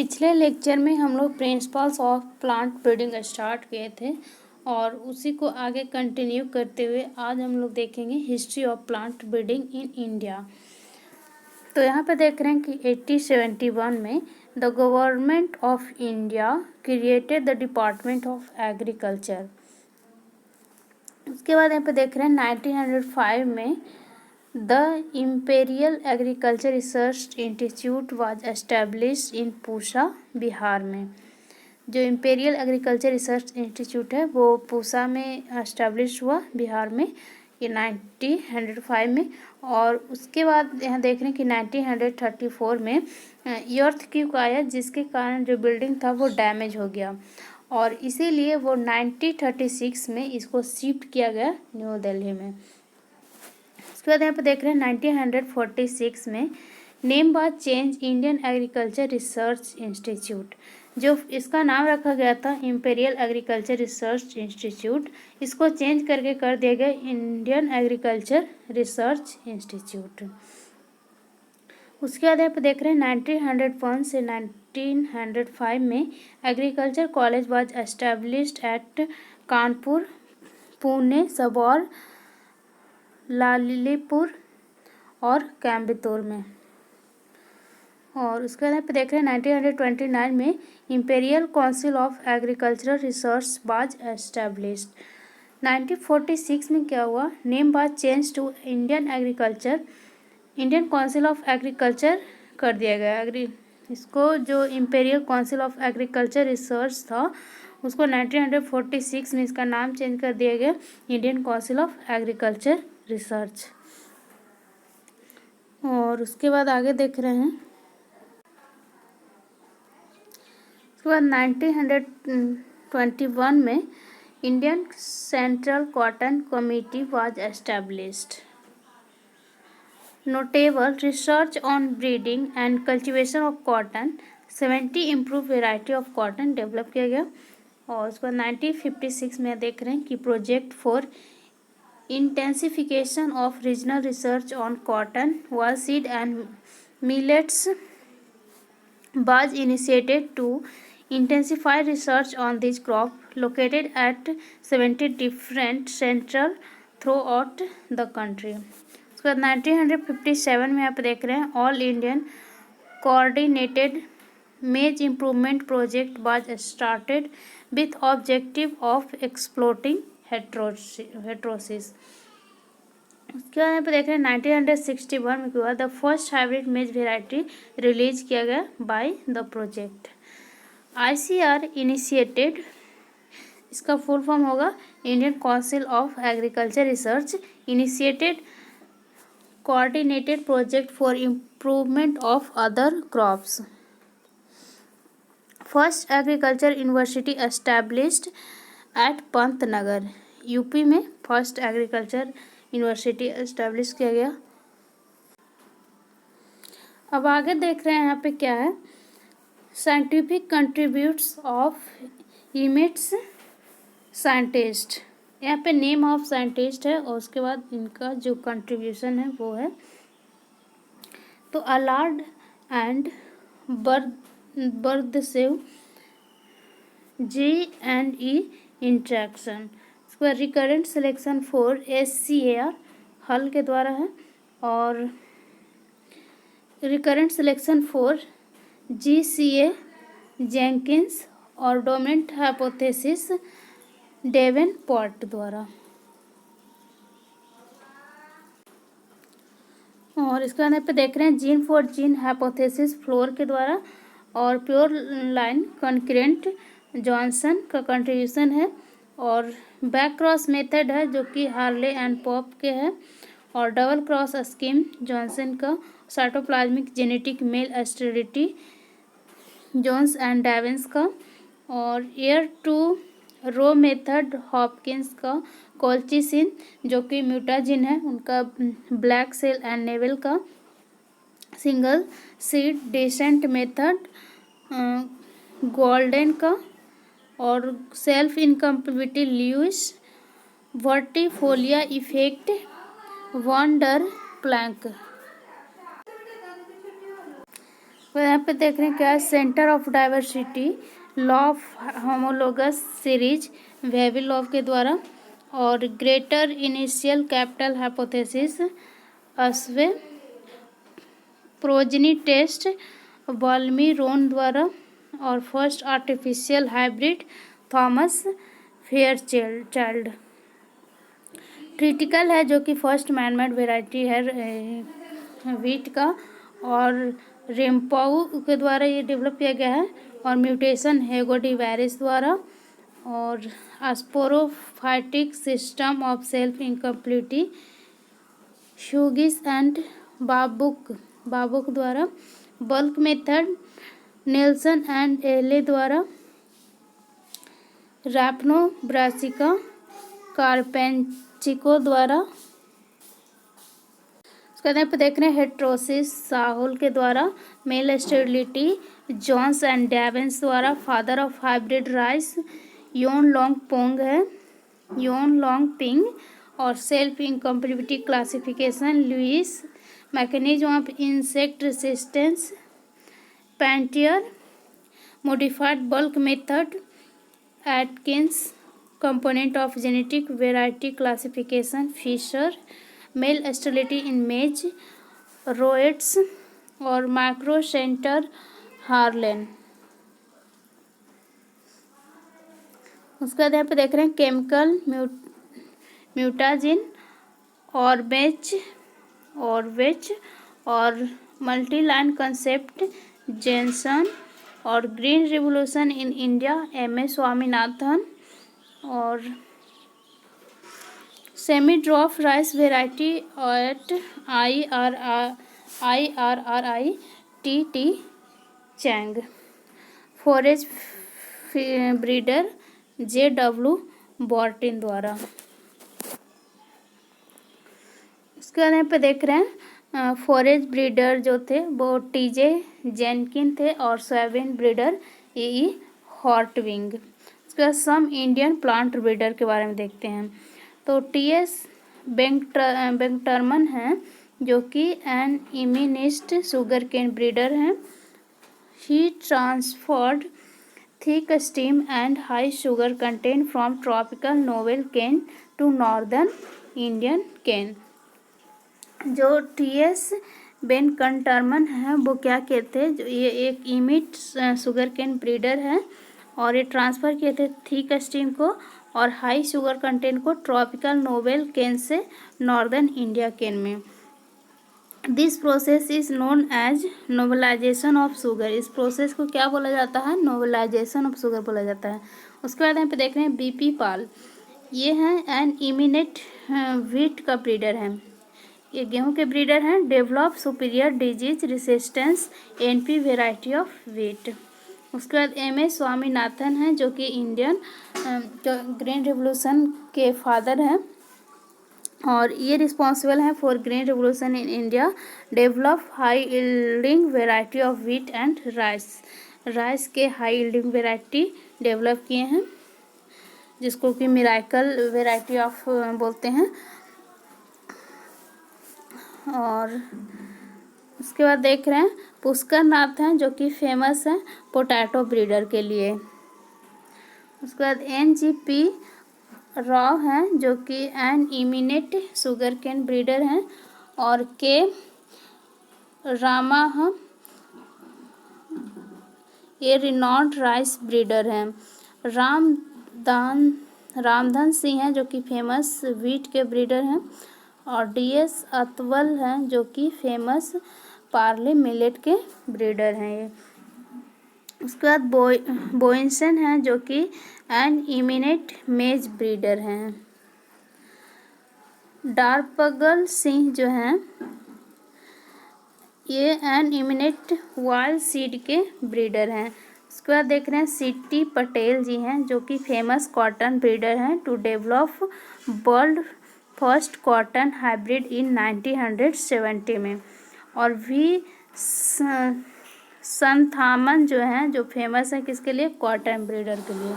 पिछले लेक्चर में हम लोग principles of plant breeding start किए थे और उसी को आगे कंटिन्यू करते हुए आज हम लोग देखेंगे history of plant breeding in India. तो यहाँ पे देख रहे हैं कि 1871 में the government of India created the department of agriculture. उसके बाद यहाँ पे देख रहे हैं 1905 में the imperial agriculture research institute was established in Pusa, Bihar में। जो इम्पेरियल एग्रीकल्चर रिसर्च इंस्टीट्यूट है वो पूसा में एस्टेब्लिश हुआ, बिहार में, ये 1905 में। और उसके बाद यहाँ देख रहे हैं कि 1934 में अर्थक्वेक आया, जिसके कारण जो बिल्डिंग था वो डैमेज हो गया और इसीलिए वो 1936 में इसको शिफ्ट किया गया न्यू दिल्ली में। उसके बाद यहाँ पे देख रहे हैं 1946 में name was change Indian agriculture research institute. जो इसका नाम रखा गया था इम्पेरियल एग्रीकल्चर रिसर्च इंस्टीट्यूट, इसको चेंज करके कर दिया गया इंडियन एग्रीकल्चर रिसर्च इंस्टीट्यूट। उसके बाद यहाँ पे देख रहे हैं 1901 से 1905 में agriculture college was established at Kanpur, Pune, Sabour, Lyallpur और कोयम्बटूर में। और उसके बाद यहाँ पे देख रहे हैं 1929 में imperial council of agricultural research was established. 1946 में क्या हुआ, name was change to Indian council of agriculture कर दिया गया। इसको जो imperial council of agriculture research था उसको 1946 में इसका नाम चेंज कर दिया गया Indian council of agriculture research. और उसके बाद आगे देख रहे हैं, उसके बाद 1921 में Indian central cotton committee was established. Notable research on breeding and cultivation of cotton, 70 improve variety of cotton develop किया गया। और उसके बाद 1956 में देख रहे हैं कि project for intensification of regional research on cotton, seed and millets was initiated to intensify research on this crop located at 70 different centers throughout the country. उसके बाद 1957 में आप देख रहे हैं ऑल इंडियन कोऑर्डिनेटेड मेज improvement project was started with objective of exploiting heterosis. उसके बाद यहाँ पे देख रहे हैं 1961 में हुआ द फर्स्ट हाइब्रिड मेज वेराइटी रिलीज किया गया by the project. ICR initiated, इसका फुल फॉर्म होगा Indian council of agriculture research initiated coordinated project for improvement of other crops. First agriculture university established eight Pantnagar, UP में first agriculture university establish किया गया। अब आगे देख रहे हैं यहाँ पे क्या है, scientific contributes of emits scientist. यहाँ पे नेम ऑफ साइंटिस्ट है और उसके बाद इनका जो कंट्रीब्यूशन है वो है, तो अलार्ड एंड बर्दसेव, G&E इंट्रैक्शन। उसके बाद रिकरेंट सिलेक्शन फॉर SCAR हल के द्वारा है और recurrent selection for GCA Jenkins और डोमिनेंट हाइपोथेसिस डेवेनपोर्ट द्वारा। और इसके बाद यहाँ पे देख रहे हैं gene for gene hypothesis floor के द्वारा और प्योर लाइन कॉन्करेंट जॉनसन का कंट्रीब्यूशन है और बैक क्रॉस मेथड है जो कि हार्ले एंड पॉप के है और डबल क्रॉस स्कीम जॉनसन का, cytoplasmic genetic male sterility Jones and Davis का और ear to row method Hopkins का, कोल्चिसिन जो कि म्यूटाजिन है उनका, ब्लैक सेल एंड नेवल का, single seed descent method Goulden का और self incompatibility Lewis vertifolia effect Vanderplank. तो यहाँ पे देख रहे हैं क्या है, centre of diversity, law of homologous series Vavilov law के द्वारा, और ग्रेटर इनिशियल कैपिटल हाइपोथेसिस अस्वे प्रोजनी टेस्ट वाल्मी रोन द्वारा, और first artificial hybrid Thomas Fairchild. Triticale है जो कि फर्स्ट मैनमेड वेराइटी है वीट का, और रेम्पाउ के द्वारा ये डेवलप किया गया है, और म्यूटेशन हेगोडीवायरस द्वारा, और sporophytic system of self incompatibility Hughes and Babcock द्वारा, बल्क मेथड नेल्सन एंड एले द्वारा, रैप्नो ब्रासिका कार्पेंचिको द्वारा। उसके बाद यहाँ पे देख रहे हैं हेट्रोसिस साहुल के द्वारा, male sterility Jones and Davis द्वारा, father of hybrid rice Yuan Longping है, योन लॉन्ग पिंग, और self incompatibility classification Lewis, mechanism of insect resistance Painter, modified bulk method Atkins, component of genetic variety classification Fisher, male sterility in maize Rhodes, और micro centre हार्लेन। उसके बाद यहाँ पे देख रहे हैं केमिकल म्यूटाजिन ऑर्बेच और मल्टी लाइन कंसेप्ट जेनसन, और green revolution in India M.A. Swaminathan, और semi dwarf rice variety at IRRI T Chang, forage breeder JW Burton द्वारा। उसके बाद यहाँ पे देख रहे हैं फॉरेज ब्रीडर जो थे वो TJ जेनकिन थे, और सोयाबीन ब्रीडर E हॉर्टविंग। उसके बाद सम इंडियन प्लांट ब्रीडर के बारे में देखते हैं। तो TS बेंगटर्मन हैं जो कि an eminent sugar cane breeder हैं। He transferred thick stem and high sugar content from tropical noble cane to northern Indian cane. जो TS बेंगटर्मन हैं वो क्या कहते हैं, जो ये एक इमिट शुगर केन ब्रीडर है, और ये ट्रांसफ़र किए थे थिक स्टीम को और हाई शुगर कंटेंट को ट्रॉपिकल नोवेल केन से नॉर्दर्न इंडिया केन में। This process is known as nobilization of sugar. इस प्रोसेस को क्या बोला जाता है, नोवेलाइजेशन ऑफ शुगर बोला जाता है। उसके बाद यहाँ पे देख रहे हैं BP पाल, ये हैं एन इमिनेट व्हीट का ब्रीडर हैं, ये गेहूं के ब्रीडर हैं। Develop superior disease resistance NP variety of wheat. उसके बाद M.A. स्वामीनाथन हैं जो कि इंडियन ग्रीन रिवोल्यूशन के फादर हैं, और ये रिस्पॉन्सिबल हैं for green revolution in India. Develop high yielding variety of wheat and rice के हाई यील्डिंग वेराइटी डेवलप किए हैं, जिसको कि मिराकल वेराइटी ऑफ बोलते हैं। और उसके बाद देख रहे हैं पुष्कर नाथ हैं जो कि फेमस हैं पोटैटो ब्रीडर के लिए। उसके बाद NGP राव हैं जो कि एन इमिनेट शुगर केन ब्रीडर हैं, और K रामा ये रिनॉल्ड राइस ब्रीडर हैं। रामधन सिंह हैं जो कि फेमस व्हीट के ब्रीडर हैं, और DS अतवल हैं जो कि फेमस पार्ले मिलेट के ब्रीडर हैं ये। उसके बाद बोइंसन हैं जो कि एन इमिनेट मेज ब्रीडर हैं। डारपगल सिंह जो हैं ये एन इमिनेट वाइल्ड सीड के ब्रीडर हैं। उसके बाद देख रहे हैं CT पटेल जी हैं जो कि फेमस कॉटन ब्रीडर हैं, to develop world first cotton hybrid in 1970 में। और V संथामन जो हैं जो फेमस है किसके लिए, कॉटन ब्रीडर के लिए।